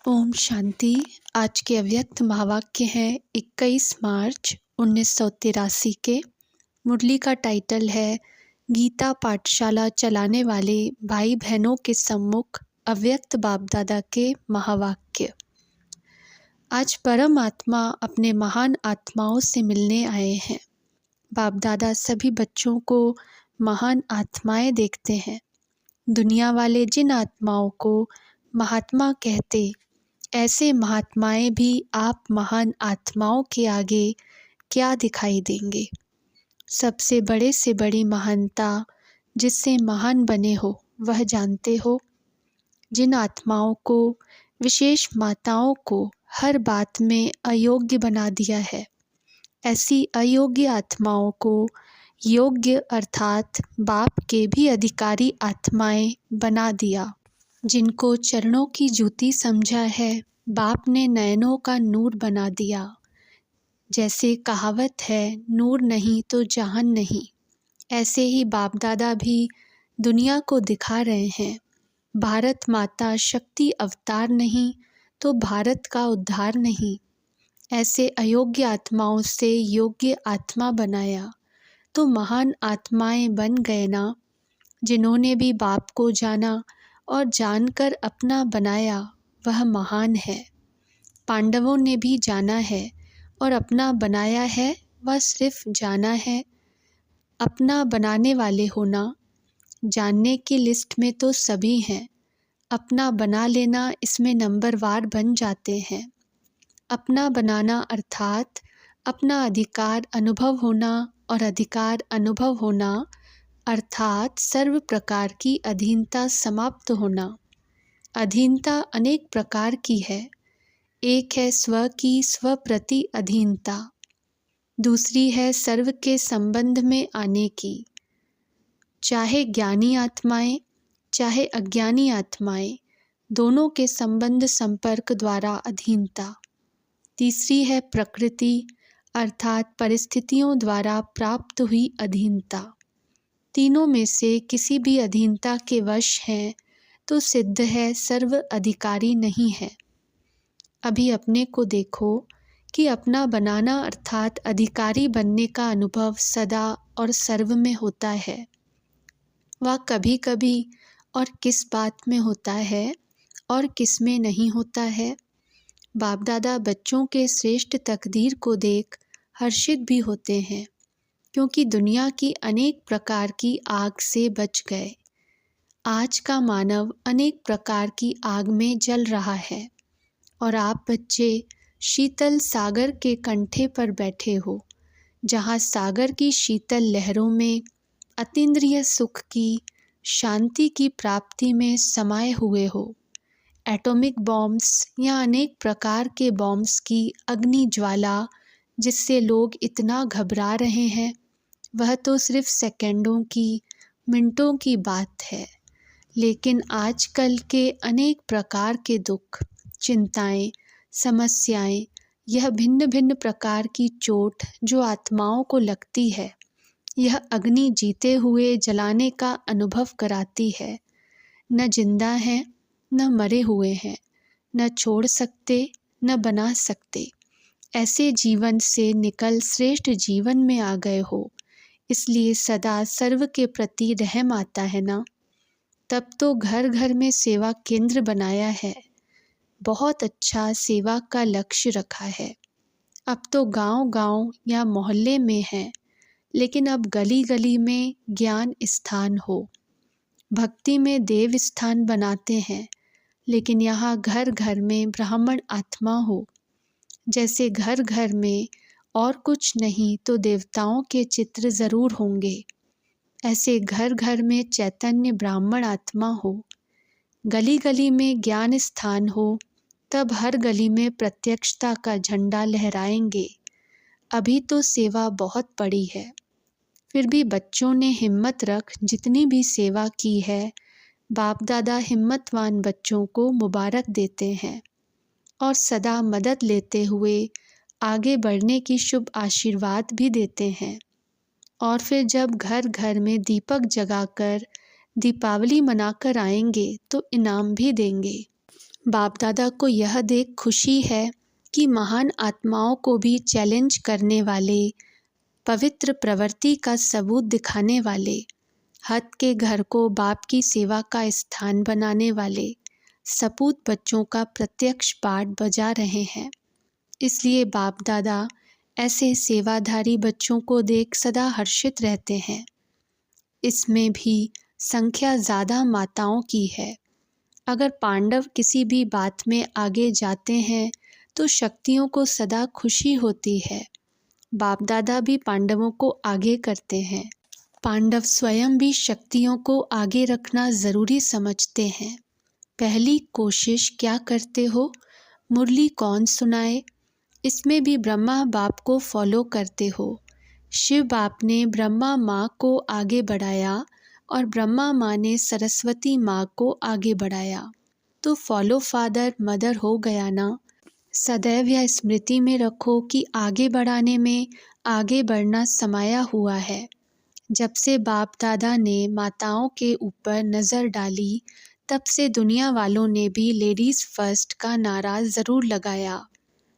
ओम शांति। आज के अव्यक्त महावाक्य हैं 21 मार्च 1983 के। मुरली का टाइटल है गीता पाठशाला चलाने वाले भाई बहनों के सम्मुख अव्यक्त बाप दादा के महावाक्य। आज परम आत्मा अपने महान आत्माओं से मिलने आए हैं। बाप दादा सभी बच्चों को महान आत्माएं देखते हैं। दुनिया वाले जिन आत्माओं को महात्मा कहते, ऐसे महात्माएं भी आप महान आत्माओं के आगे क्या दिखाई देंगे। सबसे बड़े से बड़ी महानता जिससे महान बने हो वह जानते हो। जिन आत्माओं को, विशेष माताओं को हर बात में अयोग्य बना दिया है, ऐसी अयोग्य आत्माओं को योग्य अर्थात बाप के भी अधिकारी आत्माएं बना दिया। जिनको चरणों की जूती समझा है, बाप ने नयनों का नूर बना दिया। जैसे कहावत है, नूर नहीं तो जहान नहीं, ऐसे ही बाप दादा भी दुनिया को दिखा रहे हैं। भारत माता शक्ति अवतार नहीं तो भारत का उद्धार नहीं। ऐसे अयोग्य आत्माओं से योग्य आत्मा बनाया तो महान आत्माएं बन गए ना। जिन्होंने भी बाप को जाना और जानकर अपना बनाया वह महान है। पांडवों ने भी जाना है और अपना बनाया है, वह सिर्फ जाना है। अपना बनाने वाले होना, जानने की लिस्ट में तो सभी हैं। अपना बना लेना इसमें नंबरवार बन जाते हैं। अपना बनाना अर्थात अपना अधिकार अनुभव होना, और अधिकार अनुभव होना अर्थात सर्व प्रकार की अधीनता समाप्त होना। अधीनता अनेक प्रकार की है। एक है स्व की स्व प्रति अधीनता, दूसरी है सर्व के संबंध में आने की, चाहे ज्ञानी आत्माएं चाहे अज्ञानी आत्माएं, दोनों के संबंध संपर्क द्वारा अधीनता। तीसरी है प्रकृति अर्थात परिस्थितियों द्वारा प्राप्त हुई अधीनता। तीनों में से किसी भी अधीनता के वश हैं तो सिद्ध है सर्व अधिकारी नहीं है। अभी अपने को देखो कि अपना बनाना अर्थात अधिकारी बनने का अनुभव सदा और सर्व में होता है। वह कभी कभी और किस बात में होता है और किस में नहीं होता है। बाप दादा बच्चों के श्रेष्ठ तकदीर को देख हर्षित भी होते हैं, क्योंकि दुनिया की अनेक प्रकार की आग से बच गए। आज का मानव अनेक प्रकार की आग में जल रहा है और आप बच्चे शीतल सागर के कंठे पर बैठे हो, जहाँ सागर की शीतल लहरों में अतीन्द्रिय सुख की, शांति की प्राप्ति में समाये हुए हो। एटॉमिक बॉम्ब्स या अनेक प्रकार के बॉम्ब्स की अग्नि ज्वाला जिससे लोग इतना घबरा रहे हैं, वह तो सिर्फ सेकंडों की, मिनटों की बात है। लेकिन आजकल के अनेक प्रकार के दुख, चिंताएं, समस्याएं, यह भिन्न भिन्न प्रकार की चोट जो आत्माओं को लगती है, यह अग्नि जीते हुए जलाने का अनुभव कराती है। न जिंदा हैं न मरे हुए हैं, न छोड़ सकते न बना सकते। ऐसे जीवन से निकल श्रेष्ठ जीवन में आ गए हो, इसलिए सदा सर्व के प्रति रहम आता है ना। तब तो घर घर में सेवा केंद्र बनाया है, बहुत अच्छा सेवा का लक्ष्य रखा है। अब तो गांव गांव या मोहल्ले में है, लेकिन अब गली गली में ज्ञान स्थान हो। भक्ति में देव स्थान बनाते हैं, लेकिन यहाँ घर घर में ब्राह्मण आत्मा हो। जैसे घर घर में और कुछ नहीं तो देवताओं के चित्र ज़रूर होंगे, ऐसे घर घर में चैतन्य ब्राह्मण आत्मा हो। गली गली में ज्ञान स्थान हो, तब हर गली में प्रत्यक्षता का झंडा लहराएंगे। अभी तो सेवा बहुत बड़ी है, फिर भी बच्चों ने हिम्मत रख जितनी भी सेवा की है, बाप दादा हिम्मतवान बच्चों को मुबारक देते हैं और सदा मदद लेते हुए आगे बढ़ने की शुभ आशीर्वाद भी देते हैं। और फिर जब घर घर में दीपक जगाकर दीपावली मनाकर आएंगे तो इनाम भी देंगे। बाप दादा को यह देख खुशी है कि महान आत्माओं को भी चैलेंज करने वाले, पवित्र प्रवृत्ति का सबूत दिखाने वाले, हद के घर को बाप की सेवा का स्थान बनाने वाले सपूत बच्चों का प्रत्यक्ष पाठ बजा रहे हैं। इसलिए बाप दादा ऐसे सेवाधारी बच्चों को देख सदा हर्षित रहते हैं। इसमें भी संख्या ज़्यादा माताओं की है। अगर पांडव किसी भी बात में आगे जाते हैं तो शक्तियों को सदा खुशी होती है। बाप दादा भी पांडवों को आगे करते हैं। पांडव स्वयं भी शक्तियों को आगे रखना ज़रूरी समझते हैं। पहली कोशिश क्या करते हो, मुरली कौन सुनाए, इसमें भी ब्रह्मा बाप को फॉलो करते हो। शिव बाप ने ब्रह्मा माँ को आगे बढ़ाया और ब्रह्मा माँ ने सरस्वती माँ को आगे बढ़ाया, तो फॉलो फादर मदर हो गया ना। सदैव यह स्मृति में रखो कि आगे बढ़ाने में आगे बढ़ना समाया हुआ है। जब से बाप दादा ने माताओं के ऊपर नज़र डाली, तब से दुनिया वालों ने भी लेडीज़ फर्स्ट का नारा ज़रूर लगाया।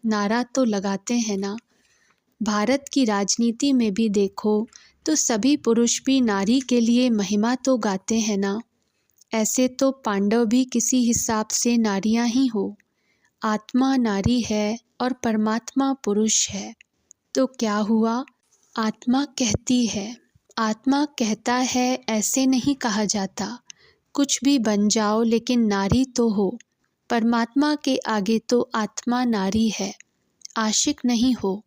नारा तो लगाते हैं ना। भारत की राजनीति में भी देखो तो सभी पुरुष भी नारी के लिए महिमा तो गाते हैं ना। ऐसे तो पांडव भी किसी हिसाब से नारियां ही हो। आत्मा नारी है और परमात्मा पुरुष है, तो क्या हुआ? आत्मा कहती है, आत्मा कहता है, ऐसे नहीं कहा जाता। कुछ भी बन जाओ लेकिन नारी तो हो। परमात्मा के आगे तो आत्मा नारी है, आशिक नहीं हो।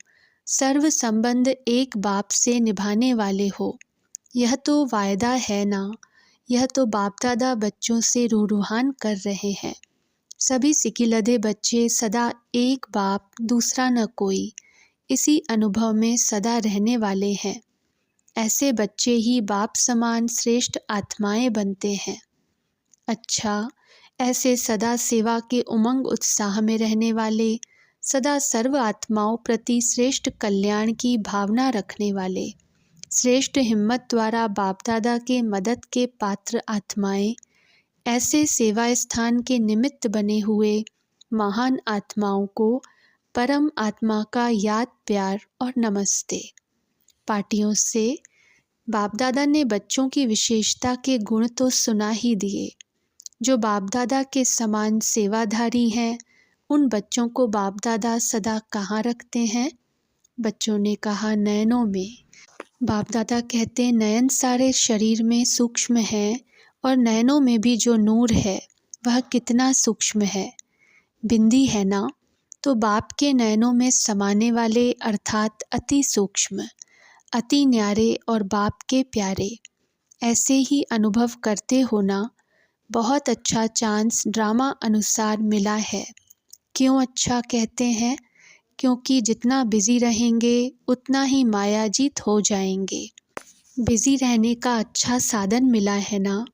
सर्व संबंध एक बाप से निभाने वाले हो। यह तो वायदा है ना। यह तो बाप दादा बच्चों से रूहान कर रहे हैं। सभी सिकिलधे बच्चे सदा एक बाप दूसरा न कोई, इसी अनुभव में सदा रहने वाले हैं। ऐसे बच्चे ही बाप समान श्रेष्ठ आत्माएं बनते हैं। अच्छा, ऐसे सदा सेवा के उमंग उत्साह में रहने वाले, सदा सर्व आत्माओं प्रति श्रेष्ठ कल्याण की भावना रखने वाले, श्रेष्ठ हिम्मत द्वारा बाप दादा के मदद के पात्र आत्माएं, ऐसे सेवा स्थान के निमित्त बने हुए महान आत्माओं को परम आत्मा का याद प्यार और नमस्ते। पार्टियों से बाप दादा ने बच्चों की विशेषता के गुण तो सुना ही दिए। जो बाप दादा के समान सेवाधारी हैं, उन बच्चों को बाप दादा सदा कहाँ रखते हैं? बच्चों ने कहा, नयनों में। बाप दादा कहते, नयन सारे शरीर में सूक्ष्म है और नयनों में भी जो नूर है वह कितना सूक्ष्म है। बिंदी है ना, तो बाप के नयनों में समाने वाले अर्थात अति सूक्ष्म, अति न्यारे और बाप के प्यारे। ऐसे ही अनुभव करते हो ना। बहुत अच्छा चांस ड्रामा अनुसार मिला है। क्यों अच्छा कहते हैं? क्योंकि जितना बिजी रहेंगे उतना ही मायाजीत हो जाएंगे। बिजी रहने का अच्छा साधन मिला है ना।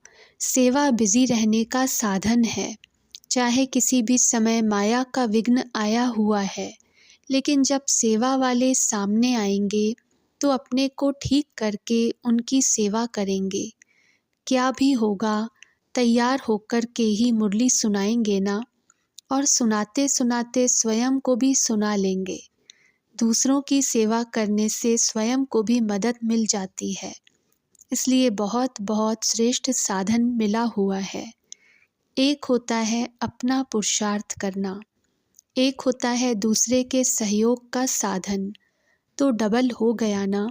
सेवा बिजी रहने का साधन है। चाहे किसी भी समय माया का विघ्न आया हुआ है, लेकिन जब सेवा वाले सामने आएंगे तो अपने को ठीक करके उनकी सेवा करेंगे। क्या भी होगा, तैयार होकर के ही मुरली सुनाएंगे ना, और सुनाते सुनाते स्वयं को भी सुना लेंगे। दूसरों की सेवा करने से स्वयं को भी मदद मिल जाती है। इसलिए बहुत बहुत श्रेष्ठ साधन मिला हुआ है। एक होता है अपना पुरुषार्थ करना, एक होता है दूसरे के सहयोग का साधन, तो डबल हो गया ना।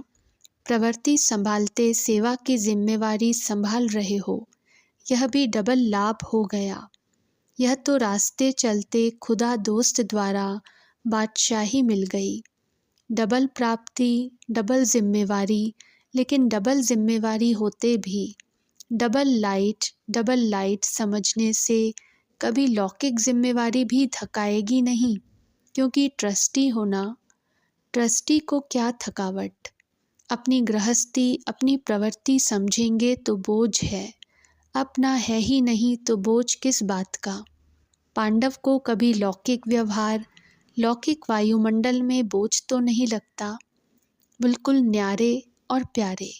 प्रवृत्ति संभालते सेवा की जिम्मेवारी संभाल रहे हो, यह भी डबल लाभ हो गया। यह तो रास्ते चलते खुदा दोस्त द्वारा बादशाही मिल गई। डबल प्राप्ति, डबल जिम्मेवारी, लेकिन डबल जिम्मेवारी होते भी डबल लाइट समझने से कभी लौकिक जिम्मेवारी भी थकाएगी नहीं, क्योंकि ट्रस्टी होना। ट्रस्टी को क्या थकावट। अपनी गृहस्थी, अपनी प्रवृत्ति समझेंगे तो बोझ है, अपना है ही नहीं तो बोझ किस बात का। पांडव को कभी लौकिक व्यवहार, लौकिक वायुमंडल में बोझ तो नहीं लगता। बिल्कुल न्यारे और प्यारे।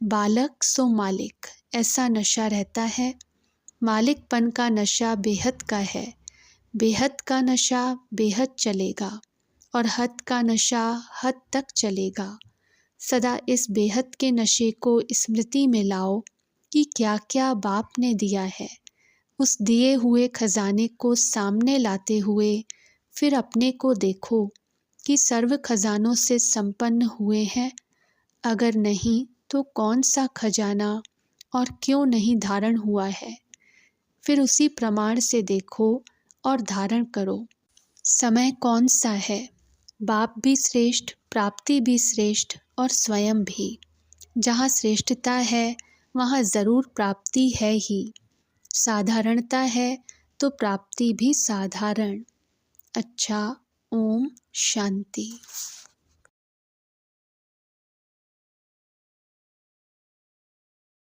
बालक सो मालिक, ऐसा नशा रहता है। मालिकपन का नशा बेहद का है। बेहद का नशा बेहद चलेगा और हद का नशा हद तक चलेगा। सदा इस बेहद के नशे को स्मृति में लाओ कि क्या क्या बाप ने दिया है। उस दिए हुए खजाने को सामने लाते हुए फिर अपने को देखो कि सर्व खजानों से संपन्न हुए हैं। अगर नहीं तो कौन सा खजाना और क्यों नहीं धारण हुआ है। फिर उसी प्रमाण से देखो और धारण करो। समय कौन सा है, बाप भी श्रेष्ठ, प्राप्ति भी श्रेष्ठ और स्वयं भी। जहाँ श्रेष्ठता है वहाँ ज़रूर प्राप्ति है ही। साधारणता है तो प्राप्ति भी साधारण। अच्छा, ओम शांति।